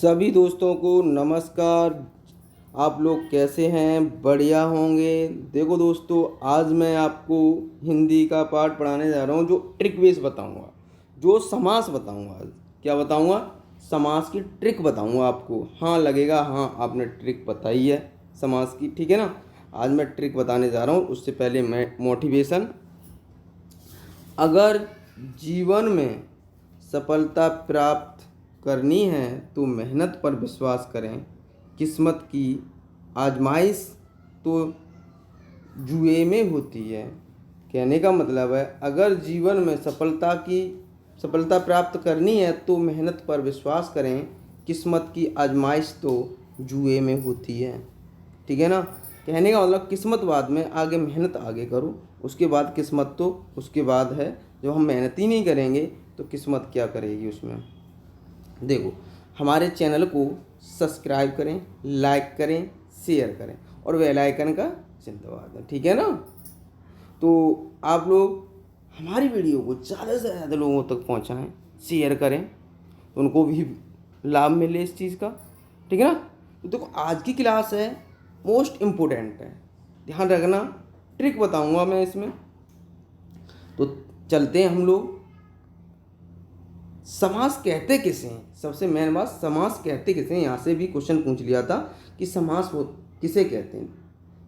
सभी दोस्तों को नमस्कार। आप लोग कैसे हैं? बढ़िया होंगे। देखो दोस्तों, आज मैं आपको हिंदी का पाठ पढ़ाने जा रहा हूँ, जो ट्रिक बेस बताऊँगा, जो समास बताऊँगा। आज क्या बताऊँगा? समास की ट्रिक बताऊँगा आपको। हाँ लगेगा, हाँ आपने ट्रिक बताई है समास की, ठीक है ना। आज मैं ट्रिक बताने जा रहा हूँ, उससे पहले मैं मोटिवेशन। अगर जीवन में सफलता प्राप्त करनी है तो मेहनत पर विश्वास करें। किस्मत की आजमाइश तो जुए में होती है। कहने का मतलब है, अगर जीवन में सफलता प्राप्त करनी है तो मेहनत पर विश्वास करें। किस्मत की आजमाइश तो जुए में होती है। ठीक है ना। कहने का मतलब किस्मत बाद में, आगे मेहनत आगे करो, उसके बाद किस्मत तो उसके बाद है। जब हम मेहनत ही नहीं करेंगे तो किस्मत क्या करेगी उसमें। देखो, हमारे चैनल को सब्सक्राइब करें, लाइक करें, शेयर करें और बेल आइकन का चिन्ह दबा दें, ठीक है ना। तो आप लोग हमारी वीडियो को ज़्यादा से ज़्यादा लोगों तक पहुंचाएं, शेयर करें, तो उनको भी लाभ मिले इस चीज़ का, ठीक है ना। तो देखो, आज की क्लास है मोस्ट इम्पोर्टेंट है, ध्यान रखना। ट्रिक बताऊंगा मैं इसमें। तो चलते हैं हम लोग। समास कहते किसे हैं? सबसे मेन बात, समास कहते किसे हैं। यहाँ से भी क्वेश्चन पूछ लिया था कि समास वो किसे कहते हैं।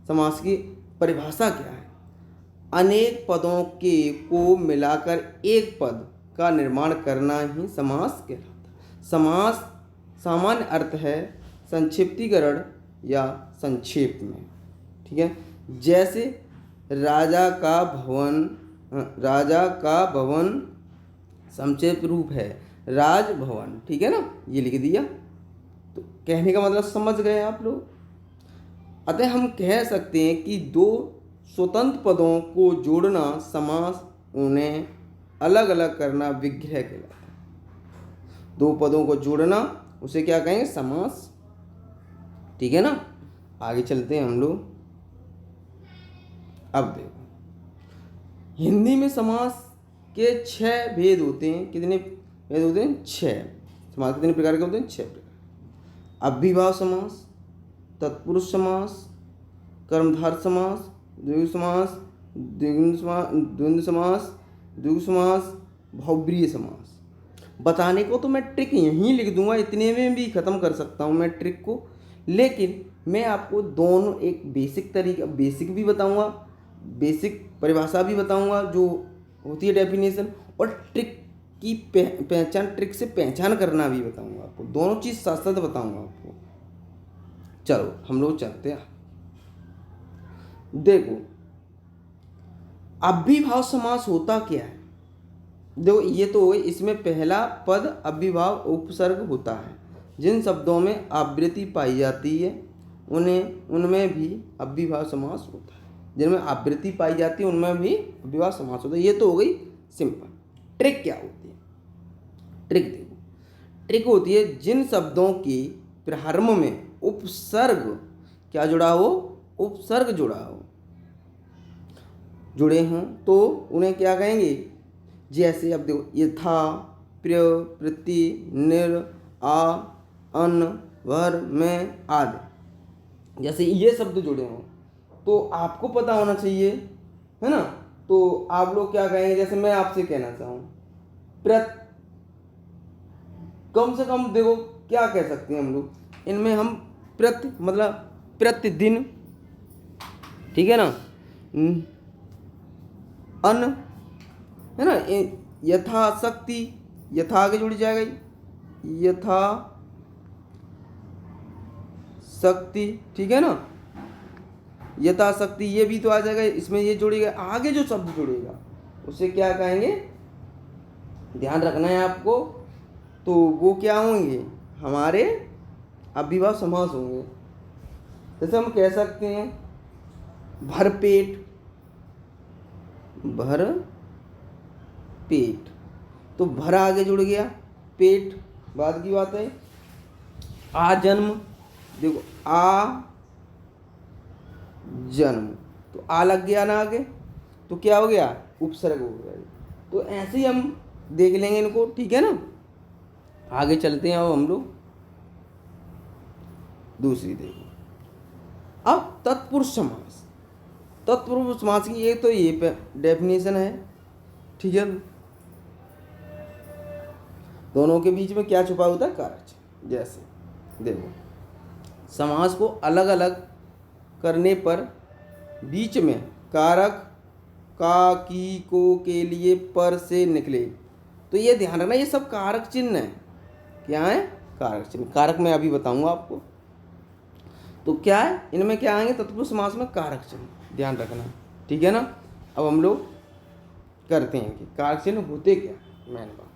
समास की परिभाषा क्या है? अनेक पदों के को मिलाकर एक पद का निर्माण करना ही समास कहलाता है। समास सामान्य अर्थ है संक्षिप्तीकरण या संक्षेप में, ठीक है। जैसे राजा का भवन संक्षिप्त रूप है राजभवन, ठीक है ना, ये लिख दिया। तो कहने का मतलब समझ गए आप लोग। अतः हम कह सकते हैं कि दो स्वतंत्र पदों को जोड़ना समास, उन्हें अलग अलग करना विग्रह कहलाता है। दो पदों को जोड़ना उसे क्या कहेंगे? समास, ठीक है ना। आगे चलते हैं हम लोग। अब देखो, हिंदी में समास के 6 भेद होते हैं। कितने भेद होते हैं? 6। समास कितने प्रकार के होते हैं? 6 प्रकार। अव्ययीभाव समास, तत्पुरुष समास, कर्मधारय समास, द्विगु समास, द्वंद्व समास, द्विगु समास, बहुब्रीहि समास। बताने को तो मैं ट्रिक यहीं लिख दूंगा, इतने में भी ख़त्म कर सकता हूँ मैं ट्रिक को, लेकिन मैं आपको दोनों एक बेसिक भी बताऊंगा, बेसिक परिभाषा भी बताऊंगा जो होती है डेफिनेशन, और ट्रिक की पहचान, ट्रिक से पहचान करना भी बताऊंगा आपको। दोनों चीज़ साथ साथ बताऊंगा आपको। चलो हम लोग चलते हैं। देखो, अव्ययीभाव समास होता क्या है? देखो, ये तो इसमें पहला पद अव्ययीभाव उपसर्ग होता है। जिन शब्दों में आवृत्ति पाई जाती है उनमें भी अव्ययीभाव समास होता है। जिनमें आवृत्ति पाई जाती है उनमें भी अव्ययीभाव समास होता है। ये तो हो गई सिंपल। ट्रिक क्या होती है? ट्रिक देखो, ट्रिक होती है जिन शब्दों की प्रारंभ में उपसर्ग क्या जुड़ा हो? उपसर्ग जुड़े हों तो उन्हें क्या कहेंगे? जैसे अब देखो, यथा, प्रिय, प्रति, निर, आ, अन, वर, में आदि, जैसे ये शब्द जुड़े हों तो आपको पता होना चाहिए, है ना। तो आप लोग क्या कहेंगे? जैसे मैं आपसे कहना चाहूँ कम से कम, देखो क्या कह सकते हैं हम लोग इनमें, हम मतलब प्रतिदिन, ठीक है ना। अन, है ना। यथाशक्ति, यथा आगे जुड़ जाएगा, यथा शक्ति, ठीक है ना। यथाशक्ति ये भी तो आ जाएगा, इसमें ये जुड़ेगा। आगे जो शब्द जुड़ेगा उसे क्या कहेंगे? ध्यान रखना है आपको। तो वो क्या होंगे? हमारे अव्ययीभाव समास होंगे। जैसे हम कह सकते हैं भरपेट, भर पेट, तो भर आगे जुड़ गया, पेट बाद की बात है। आ जन्म, देखो आ जन्म, तो आ लग गया ना आगे, तो क्या हो गया? उपसर्ग हो गया। तो ऐसे ही हम देख लेंगे इनको, ठीक है ना। आगे चलते हैं अब हम लोग। दूसरी देखो। अब तत्पुरुष समास, तत्पुरुष समास की एक तो ये डेफिनेशन है, ठीक है। दोनों के बीच में क्या छुपा होता है? कारक चिन्ह। जैसे देखो, समास को अलग अलग करने पर बीच में कारक का, की, को के लिए पर से निकले, तो ये ध्यान रखना, ये सब कारक चिन्ह है। क्या है? कारक चिन्ह। कारक मैं अभी बताऊंगा आपको। तो क्या है इनमें, क्या आएंगे? तत्पुरुष समास में कारक चिन्ह, ध्यान रखना, ठीक है ना। अब हम लोग करते हैं कि कारक चिन्ह होते क्या, मैंने बात,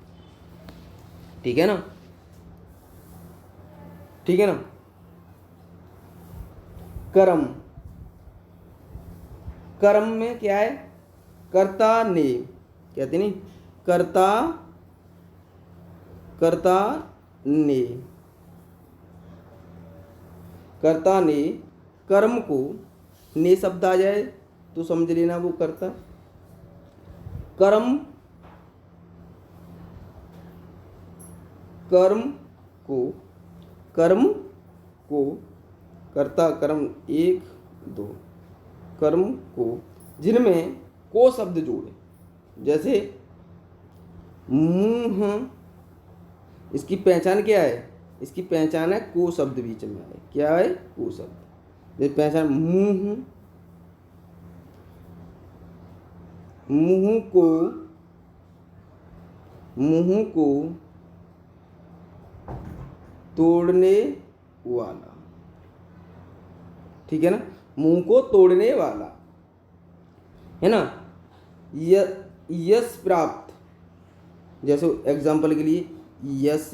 ठीक है ना, ठीक है ना। कर्म, कर्म में क्या है? कर्ता ने, कहते नहीं, कर्ता, कर्ता ने, कर्ता ने कर्म को, ने शब्द आ जाए तो समझ लेना वो कर्ता। कर्म, कर्म को, कर्म को, कर्ता कर्म, एक दो, कर्म को जिनमें को शब्द जोड़े, जैसे मुंह, इसकी पहचान क्या है? इसकी पहचान है को शब्द बीच में आए। क्या है? को शब्द। ये पहचान, मुंह, मुंह को, मुंह को तोड़ने वाला, ठीक है ना, मुंह को तोड़ने वाला, है ना। यश प्राप्त, जैसे एग्जाम्पल के लिए यश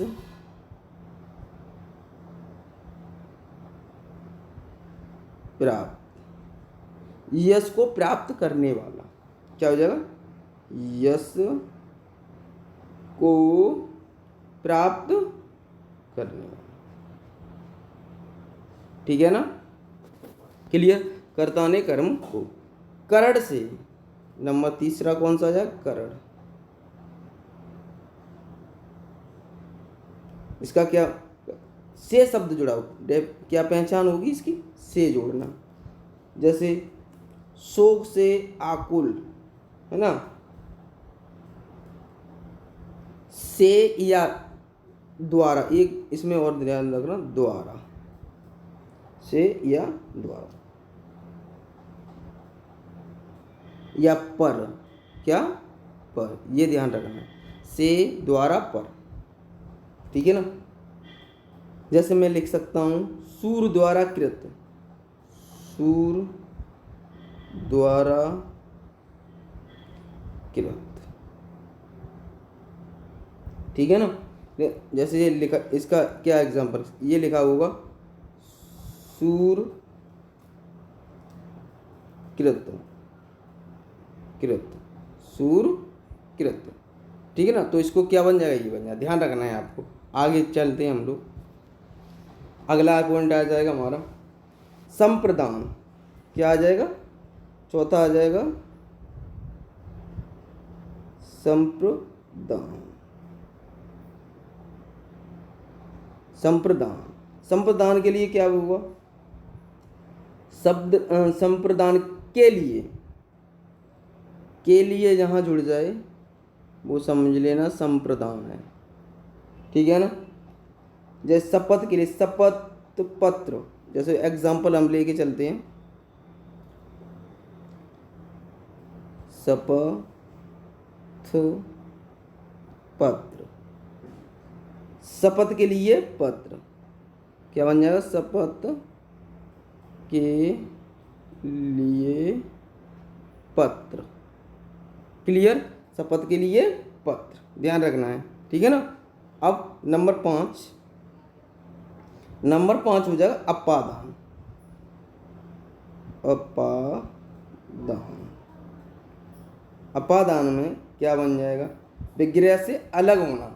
प्राप्त, यश को प्राप्त करने वाला, क्या हो जाएगा? यश को प्राप्त करने वाला, ठीक है ना, क्लियर। कर्ता ने कर्म को, करण से, नंबर तीसरा कौन सा आ जाएगा? करण। इसका क्या? से शब्द जुड़ा हो, क्या पहचान होगी इसकी? से जोड़ना। जैसे शोक से आकुल, है ना, से या द्वारा, एक इसमें और ध्यान रखना, द्वारा, से या द्वारा, या पर, क्या? पर, ये ध्यान रखना, से, द्वारा, पर, ठीक है ना। जैसे मैं लिख सकता हूँ सूर द्वारा कृत, सूर द्वारा कृत, ठीक है ना। जैसे ये लिखा, इसका क्या एग्जांपल, ये लिखा होगा सूर कृत, कृत, सूर कृत, ठीक है ना। तो इसको क्या बन जाएगा? ये बन जाएगा, ध्यान रखना है आपको। आगे चलते हैं हम लोग, अगला पॉइंट आ जाएगा हमारा संप्रदान। क्या आ जाएगा? चौथा आ जाएगा संप्रदान। संप्रदान, संप्रदान के लिए क्या हुआ? शब्द संप्रदान के लिए जहाँ जुड़ जाए वो समझ लेना संप्रदान है, ठीक है ना। जैसे शपथ के लिए शपथ पत्र, जैसे एग्जाम्पल हम लेके चलते हैं, शपथ पत्र, शपथ के लिए पत्र, क्या बन जाएगा? शपथ के लिए पत्र, क्लियर। शपथ के लिए पत्र, ध्यान रखना है, ठीक है ना। अब नंबर 5, नंबर 5 हो जाएगा अपादान। अपादान, अपादान में क्या बन जाएगा? विग्रह से अलग होना।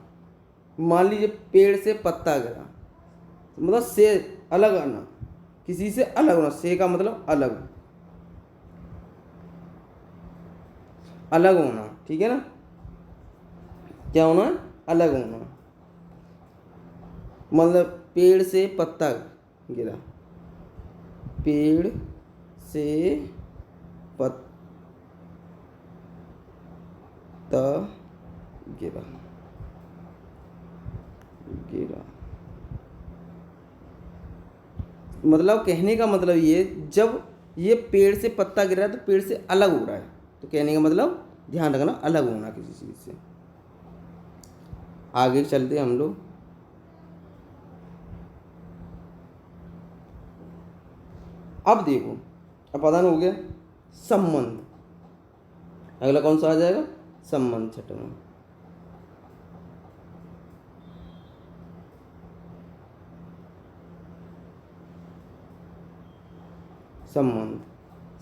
मान लीजिए पेड़ से पत्ता गिरा, मतलब से अलग आना, किसी से अलग होना, से का मतलब अलग, अलग होना, ठीक है ना। क्या होना है? अलग होना। मतलब पेड़ से पत्ता गिरा, पेड़ से पत्ता गिरा, गिरा। मतलब कहने का मतलब ये, जब ये पेड़ से पत्ता गिरा है तो पेड़ से अलग हो रहा है, तो कहने का मतलब ध्यान रखना अलग होना किसी चीज़ से। आगे चलते हम लोग। अब देखो, अपादान हो गया, संबंध। अगला कौन सा आ जाएगा? संबंध, छठवां। संबंध,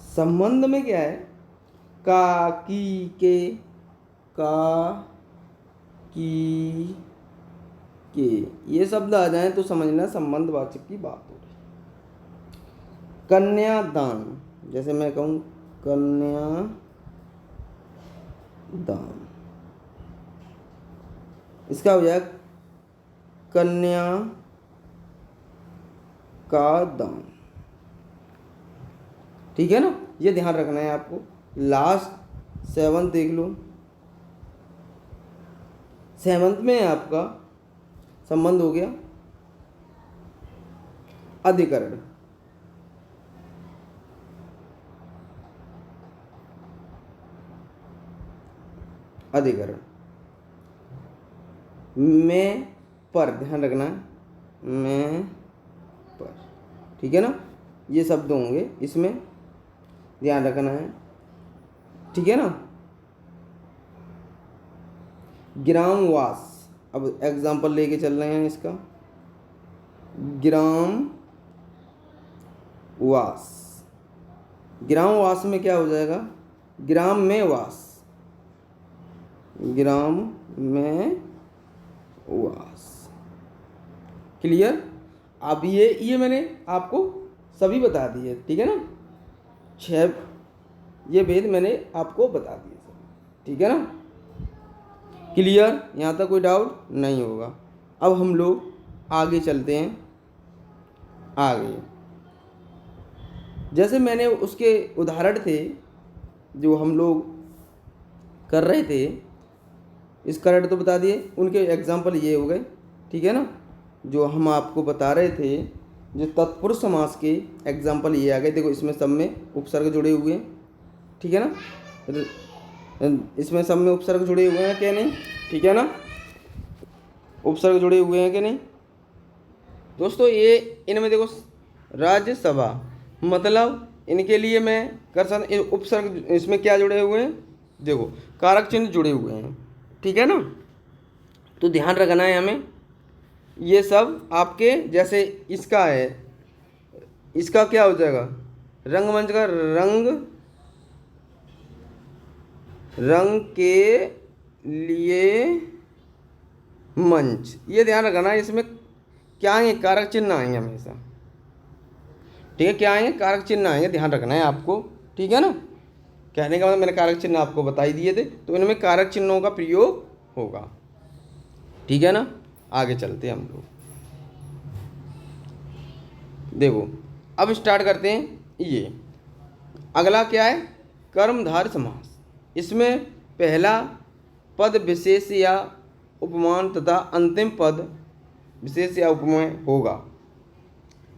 संबंध में क्या है? का, की, के, का, की, के, ये शब्द आ जाए तो समझना संबंधवाचक की बात हो रही। कन्यादान, जैसे मैं कहूँ कन्यादान, इसका हो जाएगा कन्या का दान। ठीक है ना, ये ध्यान रखना है आपको। लास्ट 7 देख लो। 7 में आपका संबंध हो गया अधिकरण। अधिकरण में पर, ध्यान रखना है, में पर। ठीक है ना, ये शब्द होंगे इसमें, ध्यान रखना है। ठीक है ना। ग्रामवास, अब एग्जाम्पल लेके चल रहे हैं इसका। ग्राम वास, ग्राम वास में क्या हो जाएगा? ग्राम में वास, ग्राम में वास। क्लियर? अब ये मैंने आपको सभी बता दिए। ठीक है ना, 6 ये भेद मैंने आपको बता दिए सब। ठीक है ना, क्लियर? यहाँ तक कोई डाउट नहीं होगा। अब हम लोग आगे चलते हैं। आगे जैसे मैंने उसके उदाहरण थे जो हम लोग कर रहे थे, इस करंट तो बता दिए, उनके एग्जाम्पल ये हो गए। ठीक है ना, जो हम आपको बता रहे थे, जो तत्पुरुष समास के एग्जाम्पल ये आ गए। देखो इसमें सब में उपसर्ग जुड़े हुए हैं। ठीक है ना, इसमें सब में उपसर्ग जुड़े हुए हैं क्या नहीं? ठीक है ना, उपसर्ग जुड़े हुए हैं कि नहीं दोस्तों? ये इनमें देखो राज्यसभा, मतलब इनके लिए मैं कर सकता, उपसर्ग इसमें क्या जुड़े हुए हैं? देखो कारक चिन्ह जुड़े हुए हैं। ठीक है ना, तो ध्यान रखना है हमें। ये सब आपके जैसे इसका है, इसका क्या हो जाएगा? रंगमंच का रंग, रंग के लिए मंच। ये ध्यान रखना, इसमें क्या आएंगे? कारक चिन्ह आएंगे हमेशा। ठीक है, क्या आएंगे? कारक चिन्ह आएंगे, ध्यान रखना है आपको। ठीक है ना, कहने का मतलब मैंने कारक चिन्ह आपको बता ही दिए थे, तो इनमें कारक चिन्हों का प्रयोग होगा। ठीक है ना, आगे चलते हैं हम लोग। देखो अब स्टार्ट करते हैं। ये अगला क्या है? कर्मधारय समास। इसमें पहला पद विशेष या उपमान तथा अंतिम पद विशेष या उपमेय होगा।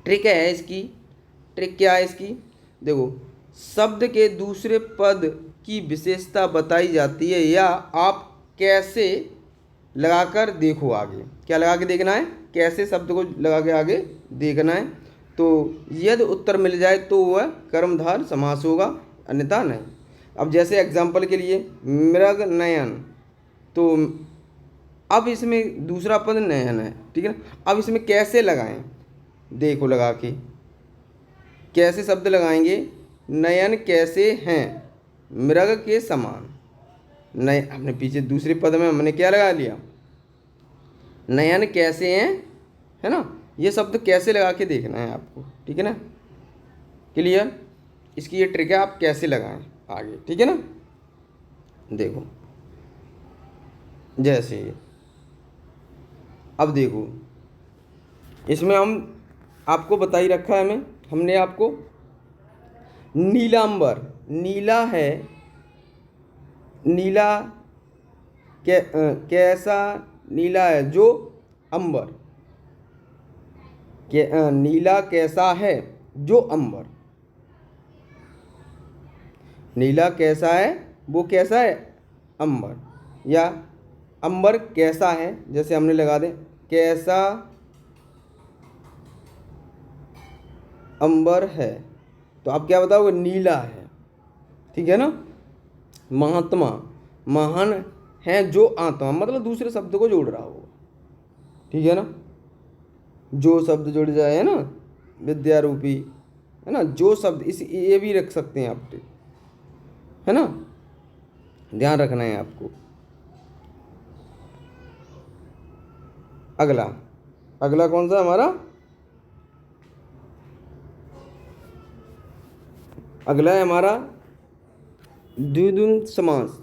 ट्रिक है इसकी। ट्रिक क्या है इसकी? देखो, शब्द के दूसरे पद की विशेषता बताई जाती है, या आप कैसे लगाकर देखो आगे। क्या लगा के देखना है? कैसे शब्द को लगा के आगे देखना है। तो यदि उत्तर मिल जाए तो वह कर्मधारय समास होगा, अन्यथा नहीं। अब जैसे एग्जाम्पल के लिए मृग नयन, तो अब इसमें दूसरा पद नयन है। ठीक है ना, अब इसमें कैसे लगाएं? देखो लगा के कैसे शब्द लगाएंगे। नयन कैसे हैं? मृग के समान। नय हमने पीछे दूसरे पद में हमने क्या लगा लिया? नयन कैसे हैं, है ना। ये शब्द कैसे लगा के देखना है आपको। ठीक है ना, क्लियर? इसकी ये ट्रिक है, आप कैसे लगाएं आगे। ठीक है ना, देखो जैसे अब देखो इसमें हम आपको बता ही रखा है हमने आपको। नीलांबर, नीला है, नीला कैसा नीला है जो अंबर, नीला कैसा है जो अंबर, नीला कैसा है वो कैसा है अंबर, या अंबर कैसा है, जैसे हमने लगा दें कैसा अंबर है, तो आप क्या बताओगे नीला है, ठीक है ना। महात्मा, महान है जो आत्मा, मतलब दूसरे शब्द को जोड़ रहा होगा, ठीक है ना। जो शब्द जुड़ जाए है ना, विद्यारूपी, है ना, जो शब्द इस ये भी रख सकते हैं आप, है ना, ध्यान रखना है आपको। अगला, अगला कौन सा हमारा, अगला है हमारा द्विगुण समास।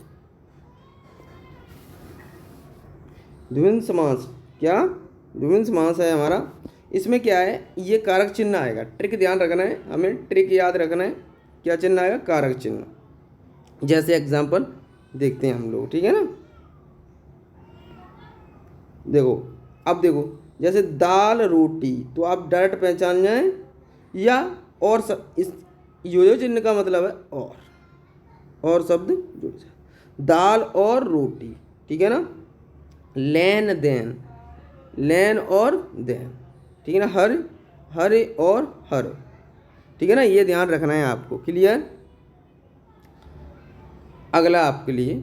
द्विगुण समास, क्या द्विगुण समास है हमारा। इसमें क्या है, ये कारक चिन्ह आएगा, ट्रिक ध्यान रखना है हमें, ट्रिक याद रखना है। क्या चिन्ह आएगा, कारक चिन्ह। जैसे एग्जांपल देखते हैं हम लोग, ठीक है ना। देखो, अब देखो जैसे दाल रोटी, तो आप डायरेक्ट पहचान जाएं, या और इस यो चिन्ह का मतलब है और शब्द जुड़ जाए, दाल और रोटी, ठीक है ना। लेन देन, लेन और देन, ठीक है ना। हर, हर और हर, ठीक है ना, ये ध्यान रखना है आपको, क्लियर। अगला आपके लिए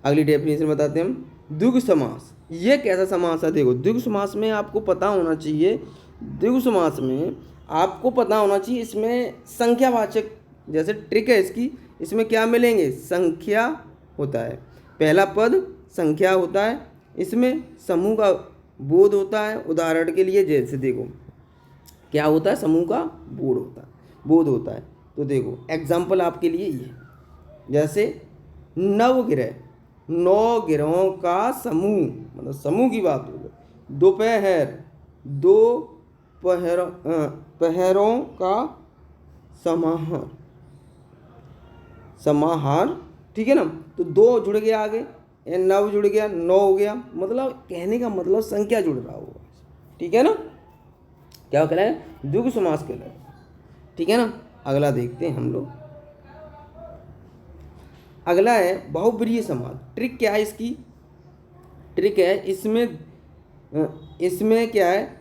अगली डेफिनेशन बताते हैं हम, द्विगु समास। ये कैसा समास है, देखो द्विगु समास में आपको पता होना चाहिए, द्विगु समास में आपको पता होना चाहिए, इसमें संख्यावाचक, जैसे ट्रिक है इसकी, इसमें क्या मिलेंगे, संख्या होता है, पहला पद संख्या होता है, इसमें समूह का बोध होता है। उदाहरण के लिए जैसे देखो क्या होता है, समूह का बोध होता है, बोध होता है। तो देखो एग्जाम्पल आपके लिए ये, जैसे नवग्रह, 9 ग्रहों का समूह, मतलब समूह की बात हो गई। दोपहर, 2 पहरों का समाहार, समाहार, ठीक है ना। तो 2 जुड़ गया आगे, 9 जुड़ गया, 9 हो गया, मतलब कहने का मतलब संख्या जुड़ रहा होगा, ठीक है ना। क्या कहलाए, द्विगु समास कहलाए, ठीक है ना। अगला देखते हैं हम लोग, अगला है बहुब्रीहि समास। ट्रिक क्या है इसकी, ट्रिक है इसमें क्या है,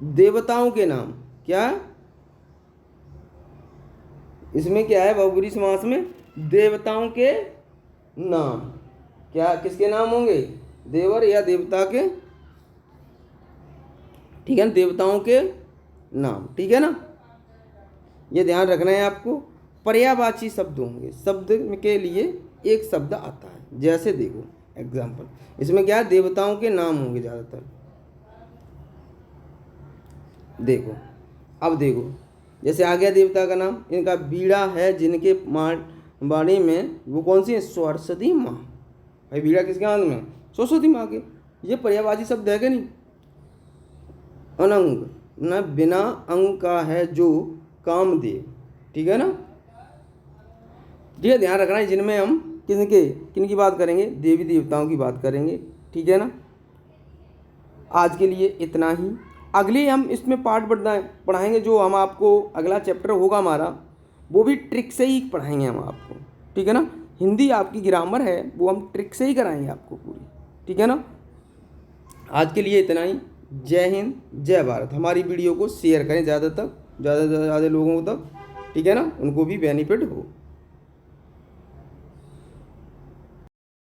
देवताओं के नाम, क्या इसमें क्या है, बहुब्रीहि समास में देवताओं के नाम, क्या किसके नाम होंगे, देवर या देवता के, ठीक है ना, देवताओं के नाम, ठीक है ना। ये ध्यान रखना है आपको। पर्यायवाची शब्द होंगे, शब्द के लिए एक शब्द आता है, जैसे देखो एग्जाम्पल, इसमें क्या है, देवताओं के नाम होंगे ज़्यादातर। देखो, अब देखो जैसे आ गया देवता का नाम, इनका बीड़ा है जिनके वाणी में, वो कौन सी है, सरस्वती माँ। भाई बीड़ा किसके हाथ में, सरस्वती माँ के। ये पर्यायवाची शब्द है कि नहीं। अनंग, न बिना अंग का है जो कामदेव, ठीक है ना। ये ध्यान रखना है, जिनमें हम किन की बात करेंगे, देवी देवताओं की बात करेंगे, ठीक है ना। आज के लिए इतना ही। अगले हम इसमें पार्ट पढ़ाएंगे, जो हम आपको अगला चैप्टर होगा हमारा, वो भी ट्रिक से ही पढ़ाएंगे हम आपको, ठीक है ना। हिंदी आपकी ग्रामर है, वो हम ट्रिक से ही कराएंगे आपको पूरी, ठीक है ना। आज के लिए इतना ही। जय हिंद, जय भारत। हमारी वीडियो को शेयर करें ज़्यादा लोगों तक, ठीक है ना, उनको भी बेनिफिट हो।